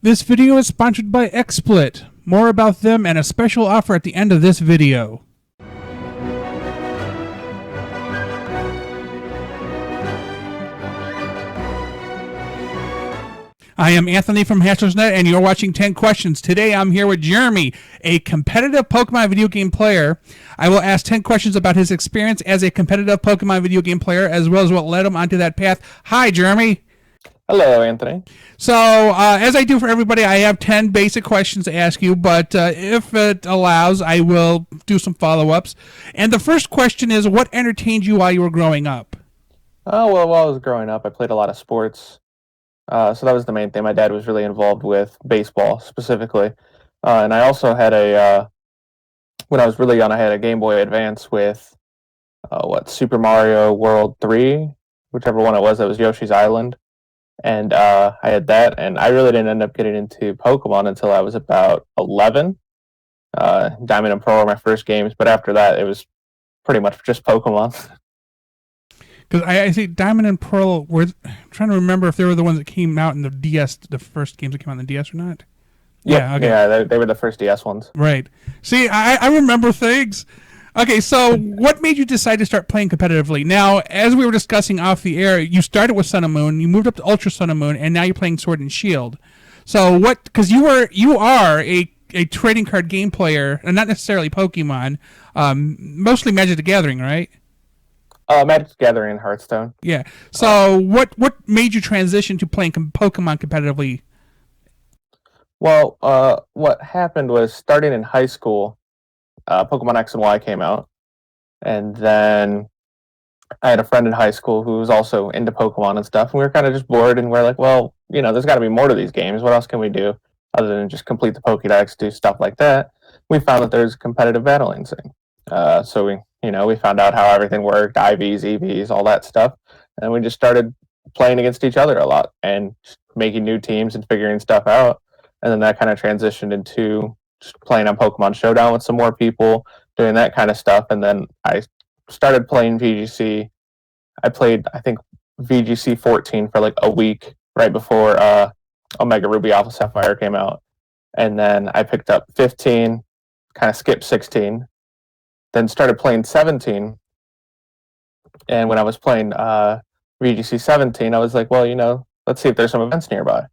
This video is sponsored by XSplit. More about them and a special offer at the end of this video. I am Anthony from HNE, and you're watching 10 Questions. Today I'm here with Jeremy, a competitive Pokemon video game player. I will ask 10 questions about his experience as a competitive Pokemon video game player, as well as what led him onto that path. Hi, Jeremy. Hello, Anthony. So, as I do for everybody, I have 10 basic questions to ask you, but if it allows, I will do some follow-ups. And the first question is, what entertained you while you were growing up? Oh, well, while I was growing up, I played a lot of sports. So that was the main thing. My dad was really involved with baseball specifically. And I also had when I was really young, I had a Game Boy Advance with, Super Mario World 3, whichever one it was, that was Yoshi's Island. And I had that, and I really didn't end up getting into Pokemon until I was about 11. Diamond and Pearl were my first games, but after that, it was pretty much just Pokemon. Because I see Diamond and Pearl. I'm trying to remember if they were the ones that came out in the DS, the first games that came out in the DS or not. Yeah, okay. Yeah, they were the first DS ones. Right. See, I remember things. Okay, so what made you decide to start playing competitively? Now, as we were discussing off the air, you started with Sun and Moon, you moved up to Ultra Sun and Moon, and now you're playing Sword and Shield. So what? Because you are a trading card game player, and not necessarily Pokemon, mostly Magic the Gathering, right? Magic the Gathering and Hearthstone. Yeah. So what made you transition to playing Pokemon competitively? Well, what happened was starting in high school, Pokemon X and Y came out, and then I had a friend in high school who was also into Pokemon and stuff, and we were kind of just bored, and we're like, well, there's got to be more to these games. What else can we do other than just complete the Pokédex, do stuff like that? We found that there's a competitive battling thing. So we found out how everything worked, IVs, EVs, all that stuff, and we just started playing against each other a lot and making new teams and figuring stuff out. And then that kind of transitioned into just playing on Pokemon Showdown with some more people, doing that kind of stuff. And then I started playing VGC. I played, I think, VGC 14 for like a week right before Omega Ruby Alpha Sapphire came out. And then I picked up 15, kind of skipped 16, then started playing 17. And when I was playing VGC 17, I was like, well, let's see if there's some events nearby.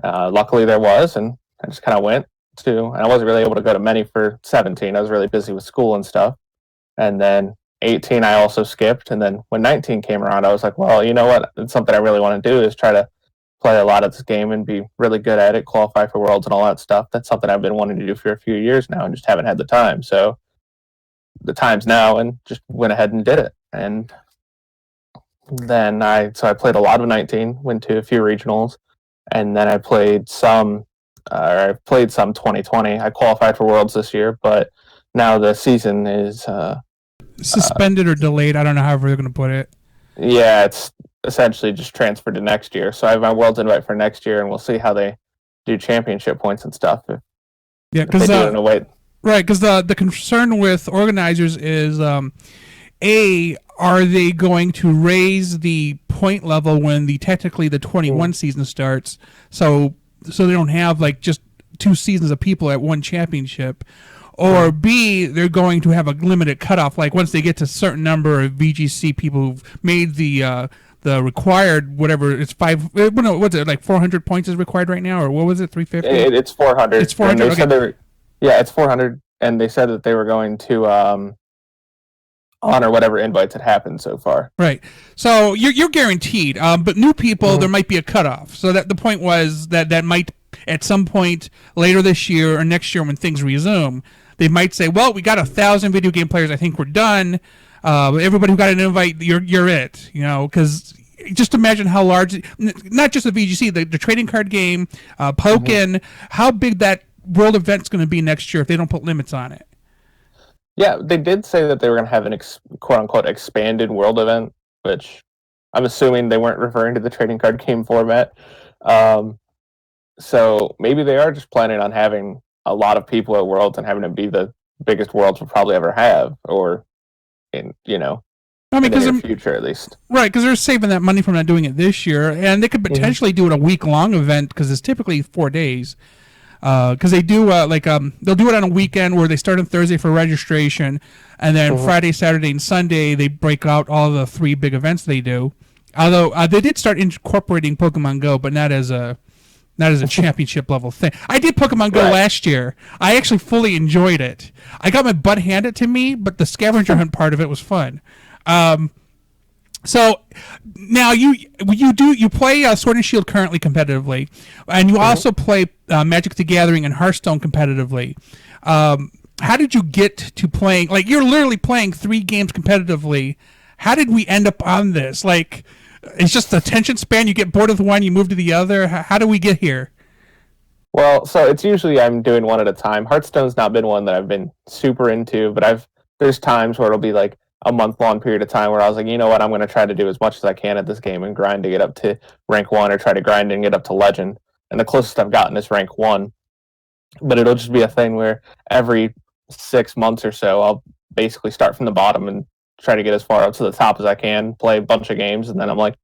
Luckily there was, and I just kind of went to, and I wasn't really able to go to many for 17. I was really busy with school and stuff. And then 18, I also skipped. And then when 19 came around, I was like, well, you know what? It's something I really want to do is try to play a lot of this game and be really good at it, qualify for Worlds and all that stuff. That's something I've been wanting to do for a few years now and just haven't had the time. So the time's now, and just went ahead and did it. And then I played a lot of 19, went to a few regionals, and then I played some 2020. I qualified for Worlds this year, but now the season is suspended or delayed. I don't know however they're going to put it. Yeah, it's essentially just transferred to next year. So I have my Worlds invite for next year, and we'll see how they do championship points and stuff. Yeah, because right, because the concern with organizers is are they going to raise the point level when technically the 21 season starts, so they don't have like just two seasons of people at one championship, or B, they're going to have a limited cutoff, like once they get to a certain number of VGC people who've made the required, whatever, it's what's it, like 400 points is required right now, or what was it, 350? It's 400. It's 400. Okay. It's 400, and they said that they were going to honor whatever invites had happened so far. Right. So you're guaranteed, but new people, there might be a cutoff. So that the point was that might, at some point later this year or next year when things resume, they might say, well, we got 1,000 video game players. I think we're done. Everybody who got an invite, you're it. Because just imagine how large, not just the VGC, the trading card game, Pokken, how big that world event's going to be next year if they don't put limits on it. Yeah, they did say that they were going to have an quote-unquote expanded world event, which I'm assuming they weren't referring to the trading card game format. So maybe they are just planning on having a lot of people at Worlds and having it be the biggest Worlds we'll probably ever have, or I mean, in the because near future at least. right, because they're saving that money from not doing it this year, and they could potentially do it a week-long event because it's typically 4 days. Because they do they'll do it on a weekend where they start on Thursday for registration, and then Friday, Saturday, and Sunday they break out all the 3 big events they do. Although they did start incorporating Pokemon Go, but not as a championship level thing. I did Pokemon Go last year. I actually fully enjoyed it. I got my butt handed to me, but the scavenger hunt part of it was fun. So now you play Sword and Shield currently competitively, and you also play Magic the Gathering and Hearthstone competitively. How did you get to playing? Like, you're literally playing 3 games competitively. How did we end up on this? Like, it's just the attention span. You get bored with one, you move to the other. How do we get here? Well, so it's usually I'm doing one at a time. Hearthstone's not been one that I've been super into, but there's times where it'll be like a month-long period of time where I was like, you know what, I'm going to try to do as much as I can at this game and grind to get up to rank 1 or try to grind and get up to legend. And the closest I've gotten is rank 1. But it'll just be a thing where every 6 months or so, I'll basically start from the bottom and try to get as far up to the top as I can, play a bunch of games, and then I'm like,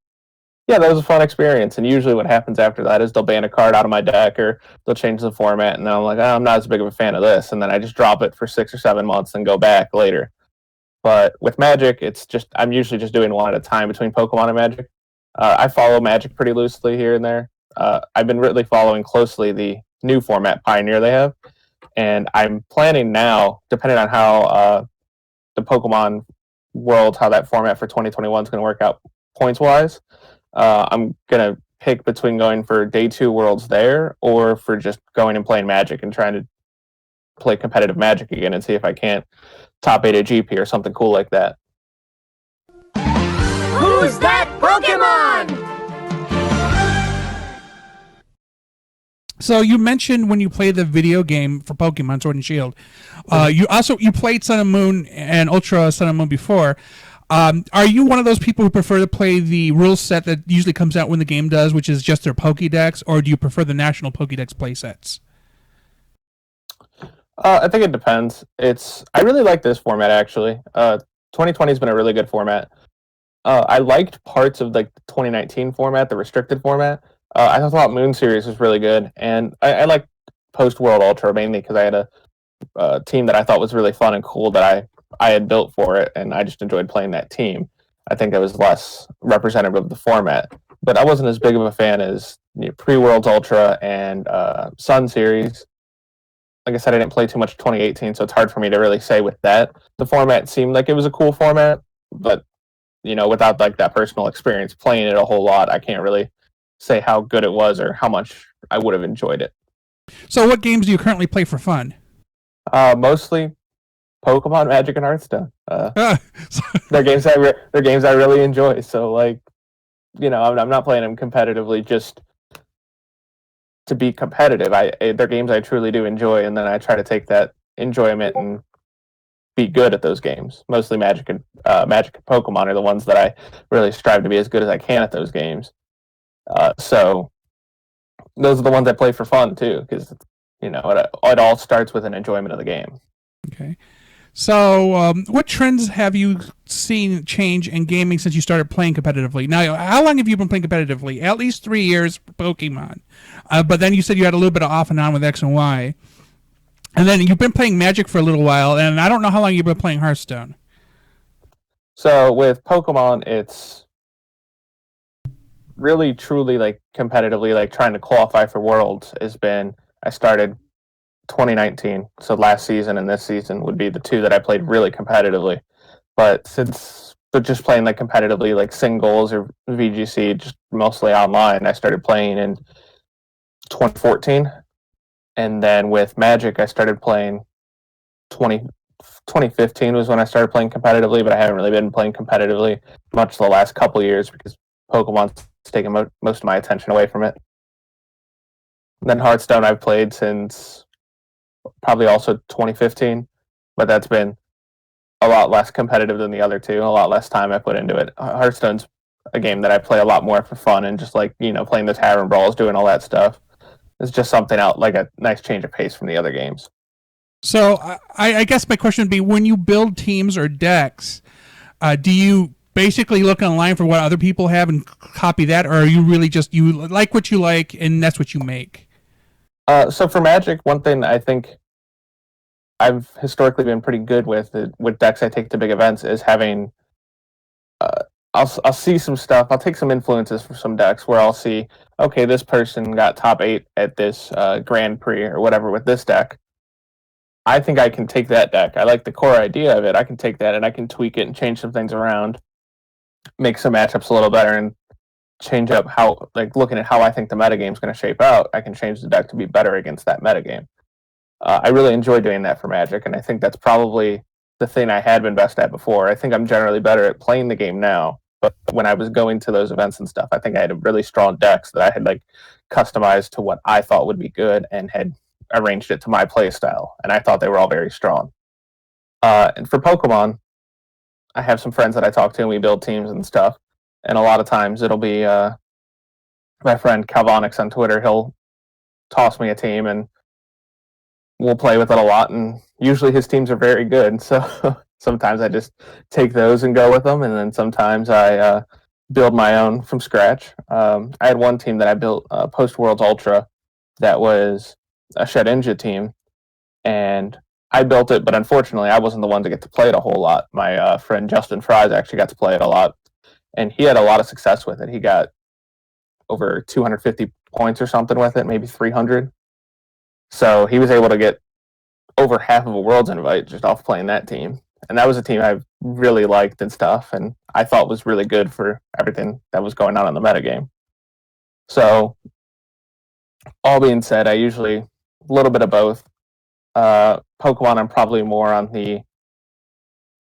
yeah, that was a fun experience. And usually what happens after that is they'll ban a card out of my deck or they'll change the format, and then I'm like, oh, I'm not as big of a fan of this. And then I just drop it for 6 or 7 months and go back later. But with Magic, I'm usually just doing one at a time between Pokemon and Magic. I follow Magic pretty loosely here and there. I've been really following closely the new format Pioneer they have. And I'm planning now, depending on how the Pokemon world, how that format for 2021 is going to work out points-wise, I'm going to pick between going for day 2 worlds there or for just going and playing Magic and trying to play competitive Magic again and see if I can't top 8 a GP or something cool like that. Who's that Pokemon? So you mentioned when you play the video game for Pokemon Sword and Shield, you played Sun and Moon and Ultra Sun and Moon before. Are you one of those people who prefer to play the rule set that usually comes out when the game does, which is just their Pokédex, or do you prefer the national Pokédex play sets? I think it depends. I really like this format actually. 2020 has been a really good format. I liked parts of like the 2019 format, the restricted format. I thought Moon Series was really good, and I like Post World Ultra mainly because I had a team that I thought was really fun and cool that I had built for it, and I just enjoyed playing that team. I think it was less representative of the format, but I wasn't as big of a fan as Pre-Worlds Ultra and Sun Series. Like I said, I didn't play too much 2018, so it's hard for me to really say with that. The format seemed like it was a cool format, but without like that personal experience playing it a whole lot, I can't really say how good it was or how much I would have enjoyed it. So what games do you currently play for fun? Mostly Pokemon, Magic, and Hearthstone. They're games I really enjoy. So like, I'm not playing them competitively just to be competitive. They're games I truly do enjoy, and then I try to take that enjoyment and be good at those games. Mostly Magic and Pokemon are the ones that I really strive to be as good as I can at those games. So those are the ones I play for fun too, because it all starts with an enjoyment of the game. Okay. So, what trends have you seen change in gaming since you started playing competitively? Now, how long have you been playing competitively? At least 3 years for Pokemon. But then you said you had a little bit of off and on with X and Y. And then you've been playing Magic for a little while, and I don't know how long you've been playing Hearthstone. So with Pokemon, it's really truly like competitively, like trying to qualify for Worlds I started 2019, so last season and this season would be the 2 that I played really competitively. But just playing like competitively, like singles or VGC, just mostly online, I started playing in 2014. And then with Magic, I started playing 2015 was when I started playing competitively, but I haven't really been playing competitively much the last couple years because Pokemon's taken most of my attention away from it. And then Hearthstone I've played since probably also 2015, but that's been a lot less competitive than the other 2, a lot less time I put into it. Hearthstone's a game that I play a lot more for fun and just like, playing the tavern brawls, doing all that stuff. It's just something out, like a nice change of pace from the other games. So I guess my question would be, when you build teams or decks, do you basically look online for what other people have and copy that, or are you really just you like what you like and that's what you make? So for Magic, one thing I think I've historically been pretty good with decks I take to big events is having. I'll see some stuff. I'll take some influences from some decks where I'll see, okay, this person got top 8 at this Grand Prix or whatever with this deck. I think I can take that deck. I like the core idea of it. I can take that and I can tweak it and change some things around, make some matchups a little better, and change up how, like, looking at how I think the metagame is going to shape out. I can change the deck to be better against that metagame. I really enjoy doing that for Magic, and I think that's probably the thing I had been best at before. I think I'm generally better at playing the game now, but when I was going to those events and stuff, I think I had a really strong decks that I had like customized to what I thought would be good and had arranged it to my play style, and I thought they were all very strong. And for Pokemon, I have some friends that I talk to, and we build teams and stuff. And a lot of times it'll be my friend Calvonix on Twitter. He'll toss me a team, and we'll play with it a lot. And usually his teams are very good, so sometimes I just take those and go with them, and then sometimes I build my own from scratch. I had one team that I built post Worlds Ultra that was a Shedinja team, and I built it, but unfortunately I wasn't the one to get to play it a whole lot. My friend Justin Fries actually got to play it a lot, and he had a lot of success with it. He got over 250 points or something with it, maybe 300. So he was able to get over half of a Worlds invite just off playing that team. And that was a team I really liked and stuff, and I thought was really good for everything that was going on in the metagame. So, all being said, I usually a little bit of both. Pokemon, I'm probably more on the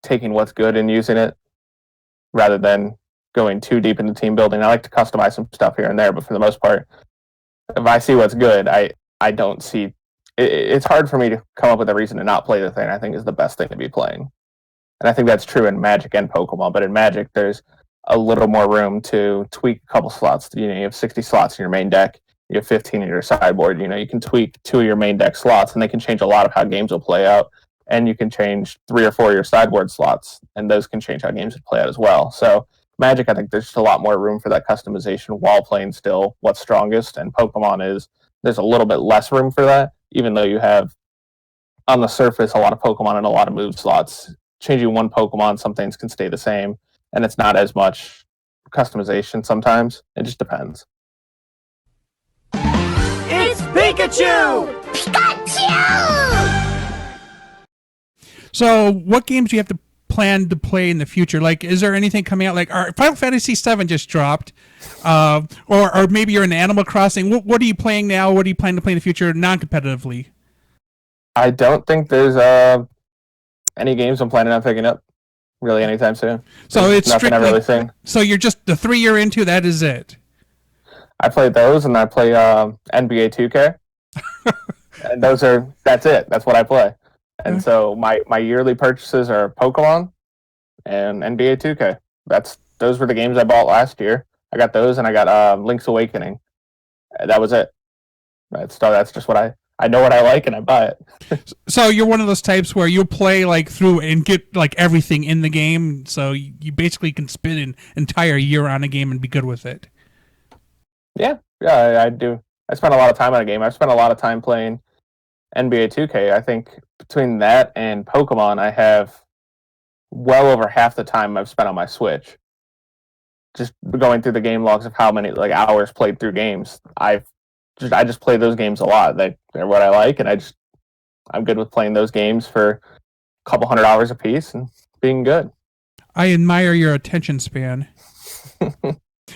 taking what's good and using it rather than going too deep into team building. I like to customize some stuff here and there, but for the most part, if I see what's good, I don't see. It's hard for me to come up with a reason to not play the thing I think is the best thing to be playing. And I think that's true in Magic and Pokemon, but in Magic, there's a little more room to tweak a couple slots. You have 60 slots in your main deck. You have 15 in your sideboard. You can tweak 2 of your main deck slots, and they can change a lot of how games will play out. And you can change 3 or 4 of your sideboard slots, and those can change how games would play out as well. So Magic, I think there's just a lot more room for that customization while playing still what's strongest. And Pokemon there's a little bit less room for that, even though you have, on the surface, a lot of Pokemon and a lot of move slots. Changing one Pokemon, some things can stay the same, and it's not as much customization sometimes. It just depends. It's Pikachu! Pikachu! So, what games do you have to plan to play in the future? Like, is there anything coming out? Like, Final Fantasy VII just dropped, or maybe you're in Animal Crossing. What are you playing now? What do you plan to play in the future, non-competitively? I don't think there's any games I'm planning on picking up really anytime soon. So There's it's nothing strictly. I've really seen. So you're just the 3 you're into. That is it. I play those, and I play NBA 2K. And that's it. That's what I play. And so my yearly purchases are Pokemon and NBA 2K. Those were the games I bought last year. I got those, and I got Link's Awakening. That was it. That's just what I know what I like, and I buy it. So you're one of those types where you'll play like through and get like everything in the game, so you basically can spend an entire year on a game and be good with it. Yeah, I do. I spend a lot of time on a game. I've spent a lot of time playing NBA 2K. I think between that and Pokemon, I have well over half the time I've spent on my Switch. Just going through the game logs of how many hours played through games. I just play those games a lot. They're what I like, and I'm good with playing those games for a couple 100 hours a piece and being good. I admire your attention span.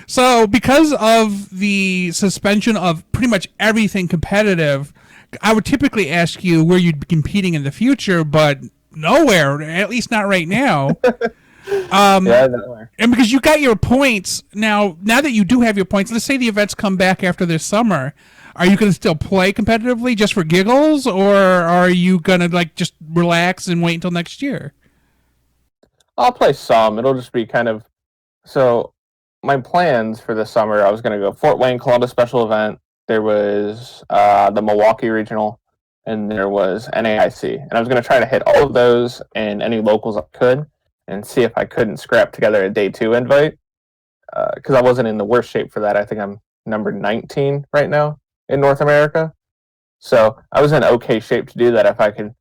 So, because of the suspension of pretty much everything competitive, I would typically ask you where you'd be competing in the future, but nowhere, at least not right now. Yeah, nowhere. And because you got your points, now that you do have your points, let's say the events come back after this summer, are you going to still play competitively just for giggles, or are you going to just relax and wait until next year? I'll play some. It'll just be kind of... So, my plans for this summer, I was going to go Fort Wayne Columbus special event. There was the Milwaukee Regional, and there was NAIC. And I was going to try to hit all of those and any locals I could. and see if I couldn't scrap together a day 2 invite, because I wasn't in the worst shape for that. I think I'm number 19 right now in North America. So I was in okay shape to do that if I could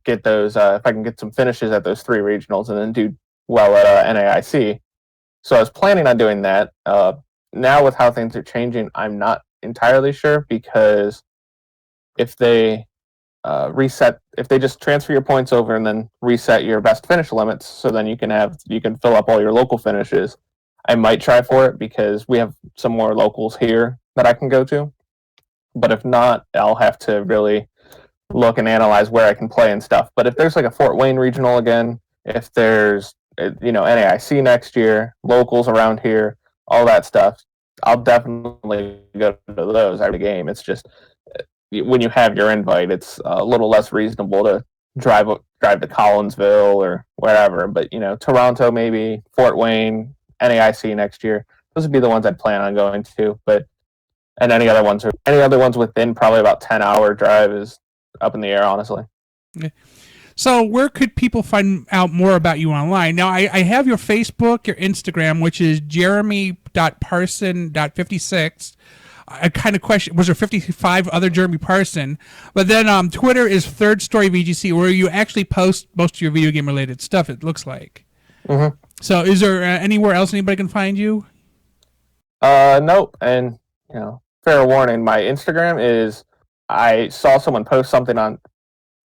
get those, if I can get some finishes at those 3 regionals and then do well at NAIC. So I was planning on doing that. Now with how things are changing, I'm not entirely sure, because if they if they just transfer your points over and then reset your best finish limits, so then you can fill up all your local finishes. I might try for it because we have some more locals here that I can go to. But if not, I'll have to really look and analyze where I can play and stuff. But if there's like a Fort Wayne regional again, if there's NAIC next year, locals around here, all that stuff, I'll definitely go to those every game. It's just when you have your invite, it's a little less reasonable to drive to Collinsville or wherever. But Toronto, maybe Fort Wayne, NAIC next year. Those would be the ones I'd plan on going to. And any other ones within probably about 10-hour drive is up in the air, honestly. Okay. So where could people find out more about you online? Now, I have your Facebook, your Instagram, which is jeremy.parson.56. I kind of question, was there 55 other Jeremy Parson? But then Twitter is Third Story VGC, where you actually post most of your video game related stuff, it looks like. Mm-hmm. So is there anywhere else anybody can find you? Nope. And, fair warning, my Instagram is, I saw someone post something on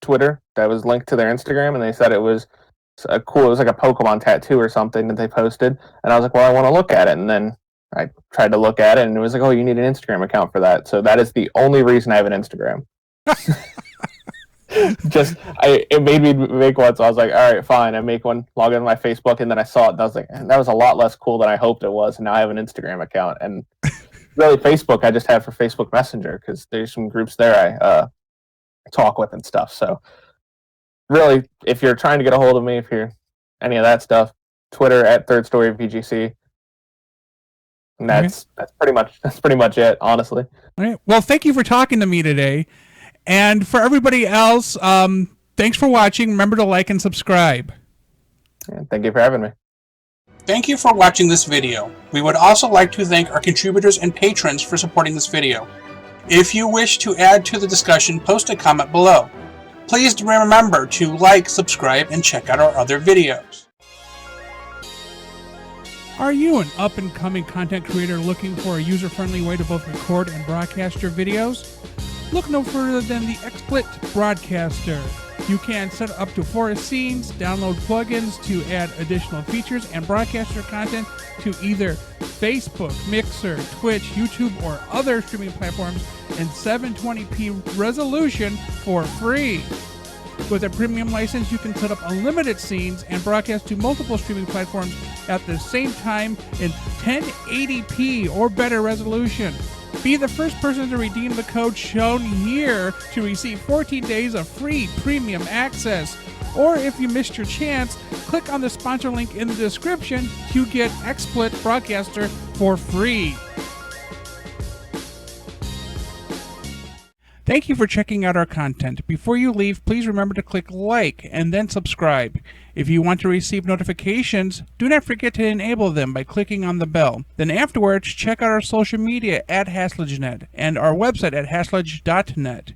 Twitter that was linked to their Instagram, and they said it was it was like a Pokemon tattoo or something that they posted. And I was like, well, I want to look at it. And then I tried to look at it, and it was like, oh, you need an Instagram account for that. So that is the only reason I have an Instagram. It made me make one, so I was like, all right, fine. I make one, log into my Facebook, and then I saw it, and I was like, that was a lot less cool than I hoped it was, and now I have an Instagram account. And really, Facebook I just have for Facebook Messenger, because there's some groups there I talk with and stuff. So really, if you're trying to get a hold of me, if you're any of that stuff, Twitter at Third Story VGC. And that's pretty much it, honestly. All right. Well, thank you for talking to me today. And for everybody else, thanks for watching. Remember to like and subscribe. And thank you for having me. Thank you for watching this video. We would also like to thank our contributors and patrons for supporting this video. If you wish to add to the discussion, post a comment below. Please remember to like, subscribe, and check out our other videos. Are you an up-and-coming content creator looking for a user-friendly way to both record and broadcast your videos? Look no further than the XSplit Broadcaster. You can set up to 4 scenes, download plugins to add additional features, and broadcast your content to either Facebook, Mixer, Twitch, YouTube, or other streaming platforms in 720p resolution for free. With a premium license, you can set up unlimited scenes and broadcast to multiple streaming platforms at the same time in 1080p or better resolution. Be the first person to redeem the code shown here to receive 14 days of free premium access. Or if you missed your chance, click on the sponsor link in the description to get XSplit Broadcaster for free. Thank you for checking out our content. Before you leave, please remember to click like and then subscribe. If you want to receive notifications, do not forget to enable them by clicking on the bell. Then afterwards, check out our social media at HaslageNet and our website at haslage.net.